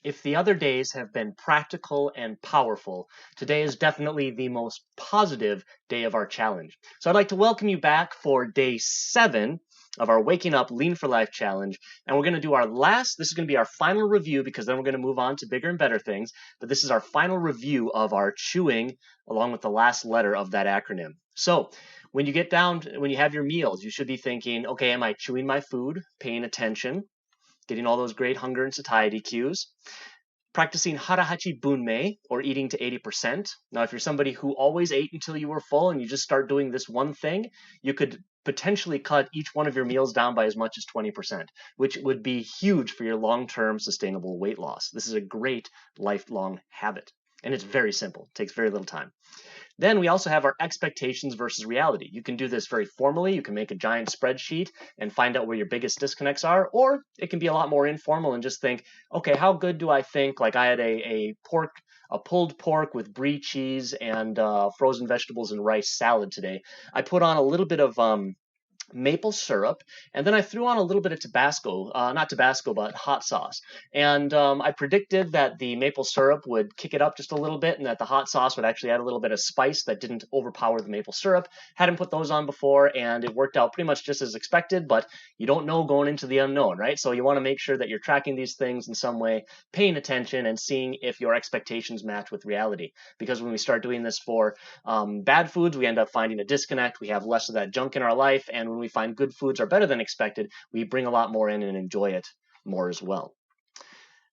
If the other days have been practical and powerful, today is definitely the most positive day of our challenge. So I'd like to welcome you back for day 7 of our Waking Up Lean for Life challenge. And we're going to do this is going to be our final review because then we're going to move on to bigger and better things. But this is our final review of our chewing along with the last letter of that acronym. So when you have your meals, you should be thinking, okay, am I chewing my food, paying attention, getting all those great hunger and satiety cues, practicing harahachi bunmei, or eating to 80%. Now, if you're somebody who always ate until you were full and you just start doing this one thing, you could potentially cut each one of your meals down by as much as 20%, which would be huge for your long-term sustainable weight loss. This is a great lifelong habit, and it's very simple. It takes very little time. Then we also have our expectations versus reality. You can do this very formally. You can make a giant spreadsheet and find out where your biggest disconnects are, or it can be a lot more informal and just think, okay, how good do I think? Like I had a pulled pork with brie cheese and frozen vegetables and rice salad today. I put on a little bit of maple syrup, and then I threw on a little bit of Tabasco, not Tabasco, but hot sauce. And I predicted that the maple syrup would kick it up just a little bit and that the hot sauce would actually add a little bit of spice that didn't overpower the maple syrup. Hadn't put those on before, and it worked out pretty much just as expected, but you don't know going into the unknown, right? So you want to make sure that you're tracking these things in some way, paying attention, and seeing if your expectations match with reality. Because when we start doing this for bad foods, we end up finding a disconnect. We have less of that junk in our life, and when we find good foods are better than expected, we bring a lot more in and enjoy it more as well.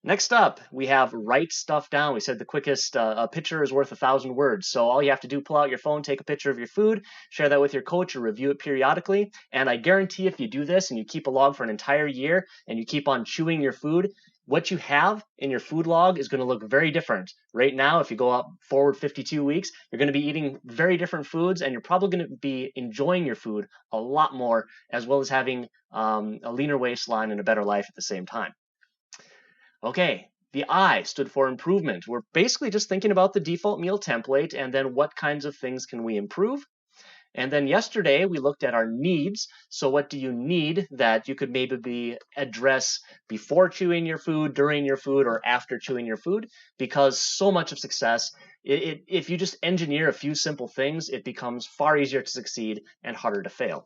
Next up, we have write stuff down. We said the quickest a picture is worth 1,000 words. So all you have to do, pull out your phone, take a picture of your food, share that with your coach, or review it periodically. And I guarantee if you do this and you keep a log for an entire year and you keep on chewing your food, what you have in your food log is going to look very different. Right now, if you go forward 52 weeks, you're going to be eating very different foods, and you're probably going to be enjoying your food a lot more, as well as having a leaner waistline and a better life at the same time. Okay, the I stood for improvement. We're basically just thinking about the default meal template and then what kinds of things can we improve. And then yesterday, we looked at our needs. So what do you need that you could maybe address before chewing your food, during your food, or after chewing your food? Because so much of success, if you just engineer a few simple things, it becomes far easier to succeed and harder to fail.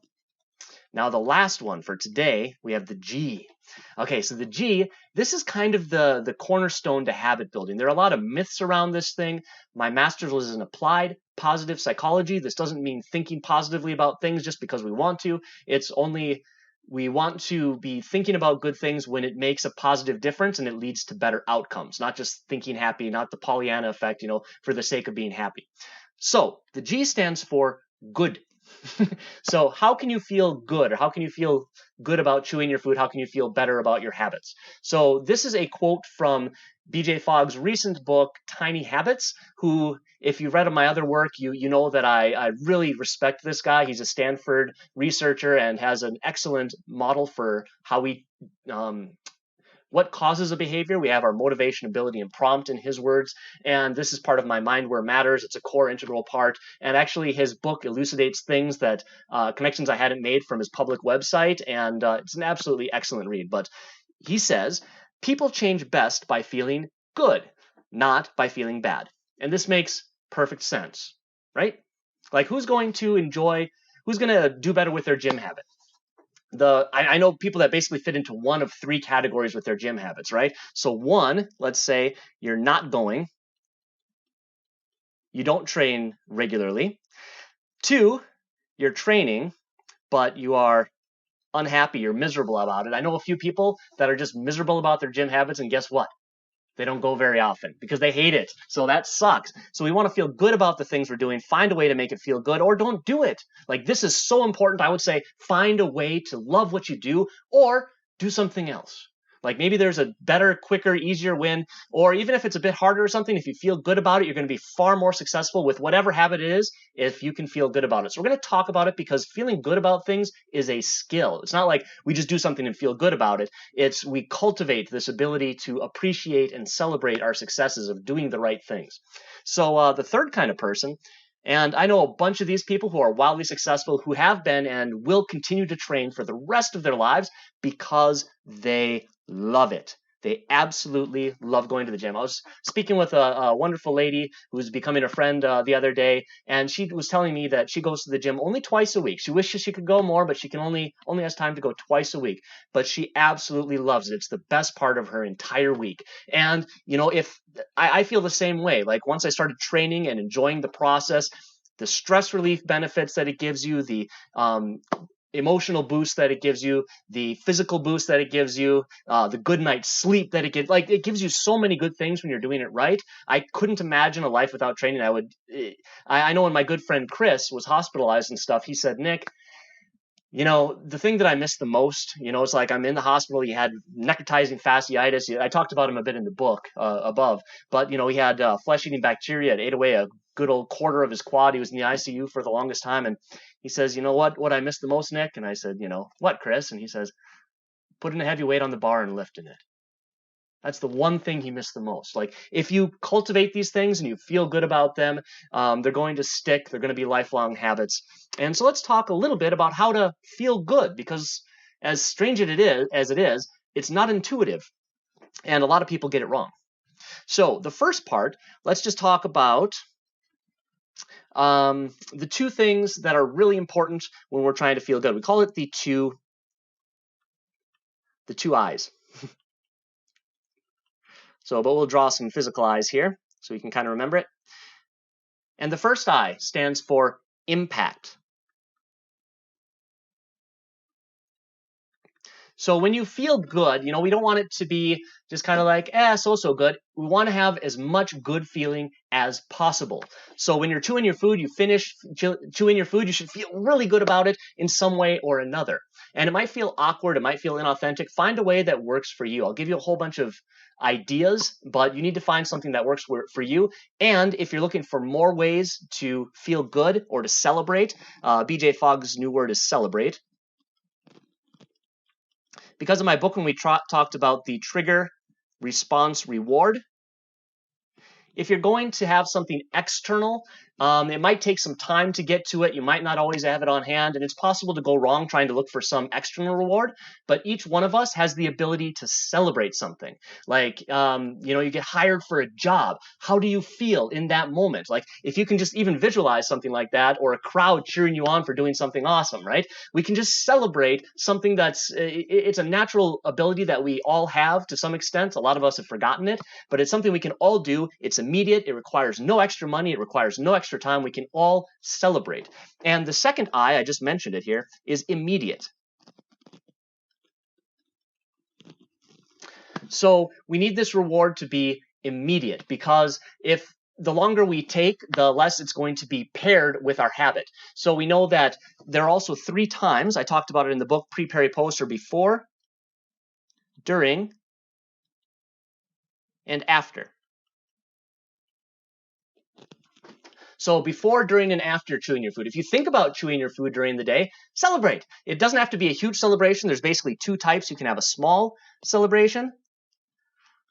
Now, the last one for today, we have the G. Okay, so the G, this is kind of the cornerstone to habit building. There are a lot of myths around this thing. My master's was in applied positive psychology. This doesn't mean thinking positively about things just because we want to. It's only we want to be thinking about good things when it makes a positive difference and it leads to better outcomes, not just thinking happy, not the Pollyanna effect, for the sake of being happy. So the G stands for good. So how can you feel good, or how can you feel good about chewing your food? How can you feel better about your habits? So this is a quote from BJ Fogg's recent book, Tiny Habits, who, if you've read my other work, you know that I really respect this guy. He's a Stanford researcher and has an excellent model for how we what causes a behavior. We have our motivation, ability, and prompt in his words. And this is part of my Mind Where Matters. It's a core integral part. And actually, his book elucidates things that connections I hadn't made from his public website. And it's an absolutely excellent read. But he says, people change best by feeling good, not by feeling bad. And this makes perfect sense, right? Like, who's going to do better with their gym habit? I know people that basically fit into one of 3 categories with their gym habits, right? So 1, let's say you're not going, you don't train regularly. 2, you're training, but you are unhappy, you're miserable about it. I know a few people that are just miserable about their gym habits, and guess what? They don't go very often because they hate it. So that sucks. So we want to feel good about the things we're doing. Find a way to make it feel good, or don't do it. Like, this is so important. I would say find a way to love what you do, or do something else. Like, maybe there's a better, quicker, easier win, or even if it's a bit harder or something, if you feel good about it, you're going to be far more successful with whatever habit it is if you can feel good about it. So we're going to talk about it because feeling good about things is a skill. It's not like we just do something and feel good about it. It's we cultivate this ability to appreciate and celebrate our successes of doing the right things. So the third kind of person, and I know a bunch of these people who are wildly successful, who have been and will continue to train for the rest of their lives because they love it. They absolutely love going to the gym. I was speaking with a wonderful lady who's becoming a friend the other day, and she was telling me that she goes to the gym only twice a week. She wishes she could go more, but she can only has time to go twice a week. But she absolutely loves it. It's the best part of her entire week. And if I feel the same way, like once I started training and enjoying the process, the stress relief benefits that it gives you, the emotional boost that it gives you, the physical boost that it gives you, the good night's sleep that it gives. Like, it gives you so many good things when you're doing it right. I couldn't imagine a life without training. I know when my good friend Chris was hospitalized and stuff, he said, Nick, the thing that I miss the most, it's like I'm in the hospital. He had necrotizing fasciitis. I talked about him a bit in the book above, but he had flesh-eating bacteria. It ate away a good old quarter of his quad. He was in the ICU for the longest time, and he says, what I miss the most, Nick? And I said, what, Chris? And he says, putting a heavy weight on the bar and lifting it. That's the one thing he missed the most. Like, if you cultivate these things and you feel good about them, they're going to stick. They're going to be lifelong habits. And so let's talk a little bit about how to feel good, because as strange as it is, it's not intuitive. And a lot of people get it wrong. So the first part, let's just talk about the two things that are really important when we're trying to feel good. We call it the two eyes. But we'll draw some physical eyes here so you can kind of remember it. And the first I stands for impact. So when you feel good, we don't want it to be just kind of like, so good. We want to have as much good feeling as possible. So when you're chewing your food, you finish chewing your food, you should feel really good about it in some way or another. And it might feel awkward, it might feel inauthentic. Find a way that works for you. I'll give you a whole bunch of ideas, but you need to find something that works for you. And if you're looking for more ways to feel good or to celebrate, BJ Fogg's new word is celebrate. Because of my book, when we talked about the trigger, response, reward, if you're going to have something external, it might take some time to get to it. You might not always have it on hand, and it's possible to go wrong trying to look for some external reward. But each one of us has the ability to celebrate something. Like, you get hired for a job. How do you feel in that moment? Like, if you can just even visualize something like that, or a crowd cheering you on for doing something awesome, right? We can just celebrate something it's a natural ability that we all have to some extent. A lot of us have forgotten it, but it's something we can all do. It's immediate. It requires no extra money. It requires no extra time. We can all celebrate. And the second I just mentioned it here, is immediate. So we need this reward to be immediate, because if the longer we take, the less it's going to be paired with our habit. So we know that there are also 3 times, I talked about it in the book, pre, peri, post, or before, during, and after. So before, during, and after chewing your food. If you think about chewing your food during the day, celebrate. It doesn't have to be a huge celebration. There's basically 2 types. You can have a small celebration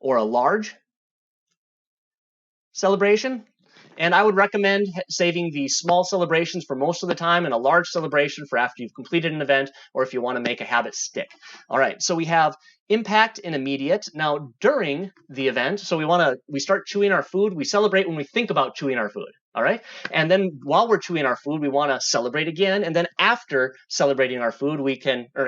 or a large celebration. And I would recommend saving the small celebrations for most of the time and a large celebration for after you've completed an event, or if you want to make a habit stick. All right, so we have impact and immediate. Now, during the event, so we start chewing our food. We celebrate when we think about chewing our food. All right. And then while we're chewing our food, we want to celebrate again. And then after celebrating our food,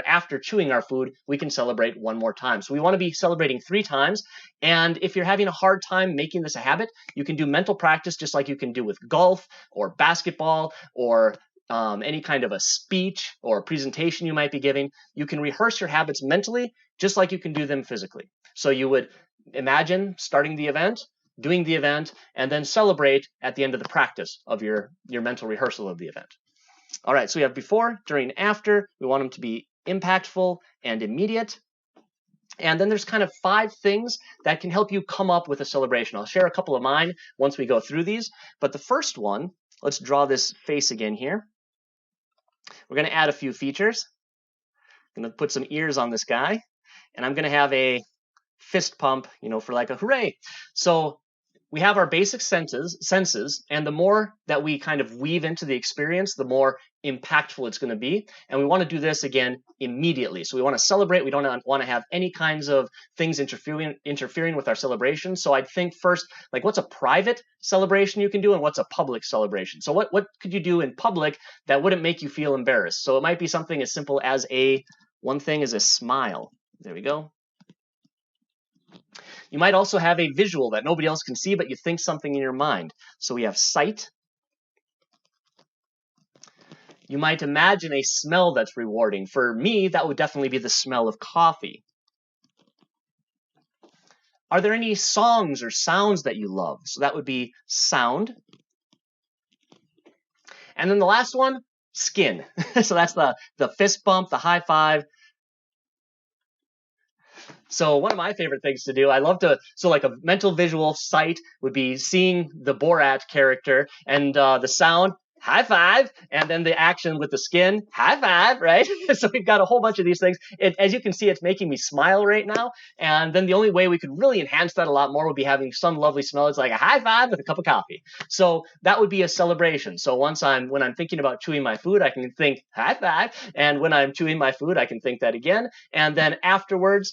after chewing our food, we can celebrate one more time. So we want to be celebrating 3 times. And if you're having a hard time making this a habit, you can do mental practice just like you can do with golf or basketball or any kind of a speech or a presentation you might be giving. You can rehearse your habits mentally just like you can do them physically. So you would imagine starting the event, doing the event, and then celebrate at the end of the practice of your mental rehearsal of the event. All right, so we have before, during, after. We want them to be impactful and immediate. And then there's kind of 5 things that can help you come up with a celebration. I'll share a couple of mine once we go through these. But the first one, let's draw this face again here. We're going to add a few features. I'm going to put some ears on this guy. And I'm going to have a fist pump, for like a hooray. So we have our basic senses, and the more that we kind of weave into the experience, the more impactful it's going to be. And we want to do this again immediately. So we want to celebrate. We don't want to have any kinds of things interfering with our celebration. So I'd think first, like, what's a private celebration you can do and what's a public celebration? So what could you do in public that wouldn't make you feel embarrassed? So it might be something as simple as one thing is a smile. There we go. You might also have a visual that nobody else can see, but you think something in your mind. So we have sight. You might imagine a smell that's rewarding. For me, that would definitely be the smell of coffee. Are there any songs or sounds that you love? So that would be sound. And then the last one, skin. So that's the fist bump, the high five. So one of my favorite things to do, I love to, so like a mental visual sight would be seeing the Borat character, and the sound, high five, and then the action with the skin, high five, right? So we've got a whole bunch of these things. As you can see, it's making me smile right now. And then the only way we could really enhance that a lot more would be having some lovely smell. It's like a high five with a cup of coffee. So that would be a celebration. So when I'm thinking about chewing my food, I can think high five. And when I'm chewing my food, I can think that again. And then afterwards,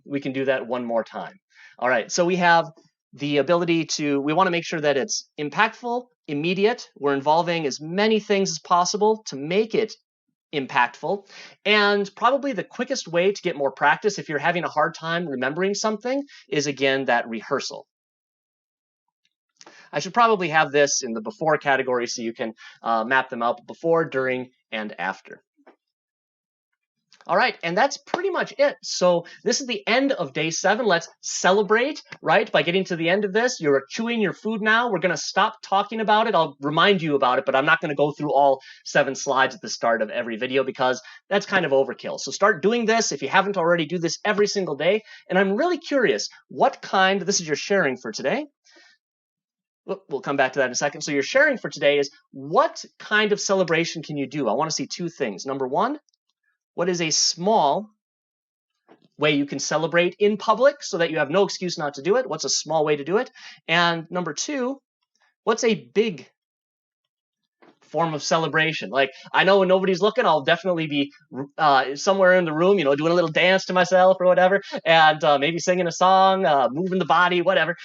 we can do that one more time. All right, so we have the ability we want to make sure that it's impactful, immediate. We're involving as many things as possible to make it impactful. And probably the quickest way to get more practice if you're having a hard time remembering something is, again, that rehearsal. I should probably have this in the before category so you can map them out before, during, and after. All right, and that's pretty much it. So this is the end of day 7. Let's celebrate, right? By getting to the end of this, you're chewing your food now. We're going to stop talking about it. I'll remind you about it, but I'm not going to go through all 7 slides at the start of every video because that's kind of overkill. So start doing this. If you haven't already, do this every single day. And I'm really curious, this is your sharing for today. We'll come back to that in a second. So your sharing for today is, what kind of celebration can you do? I want to see 2 things. Number 1, what is a small way you can celebrate in public so that you have no excuse not to do it? What's a small way to do it? And number 2, what's a big form of celebration? Like, I know when nobody's looking, I'll definitely be somewhere in the room, doing a little dance to myself or whatever, and maybe singing a song, moving the body, whatever.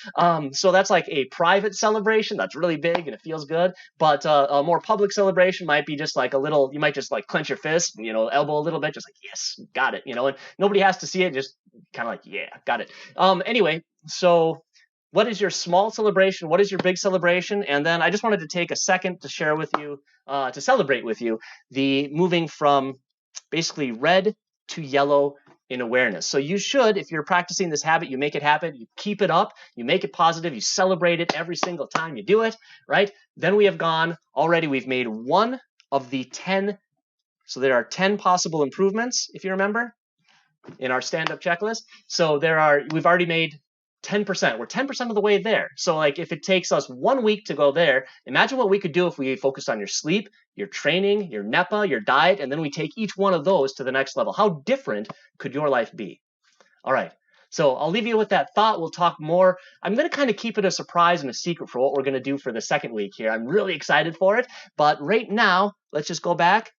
So that's like a private celebration that's really big and it feels good. But a more public celebration might be just like you might just like clench your fist, elbow a little bit, just like, yes, got it, and nobody has to see it, just kind of like, yeah, got it. Anyway, so what is your small celebration? What is your big celebration? And then I just wanted to take a second to share with you, to celebrate with you, the moving from basically red to yellow in awareness. So you should, if you're practicing this habit, you make it happen, you keep it up, you make it positive, you celebrate it every single time you do it, right? Then we've made 1 of the 10. So there are 10 possible improvements, if you remember, in our stand-up checklist. So we've already made 10%. We're 10% of the way there. So like, if it takes us 1 week to go there, imagine what we could do if we focused on your sleep, your training, your NEPA, your diet, and then we take each one of those to the next level. How different could your life be? All right. So I'll leave you with that thought. We'll talk more. I'm going to kind of keep it a surprise and a secret for what we're going to do for the second week here. I'm really excited for it. But right now, let's just go back.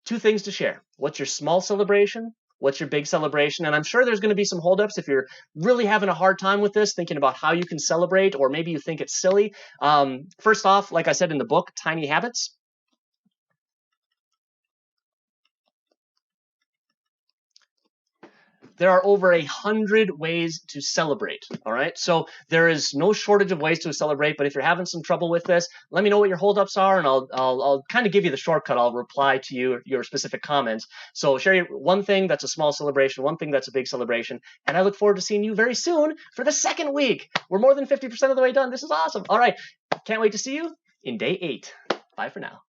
2 things to share. What's your small celebration? What's your big celebration? And I'm sure there's going to be some holdups if you're really having a hard time with this, thinking about how you can celebrate, or maybe you think it's silly. First off, like I said in the book, Tiny Habits, there are over 100 ways to celebrate, all right? So there is no shortage of ways to celebrate, but if you're having some trouble with this, let me know what your holdups are, and I'll kind of give you the shortcut. I'll reply to your specific comments. So share 1 thing that's a small celebration, 1 thing that's a big celebration, and I look forward to seeing you very soon for the second week. We're more than 50% of the way done. This is awesome. All right, can't wait to see you in day 8. Bye for now.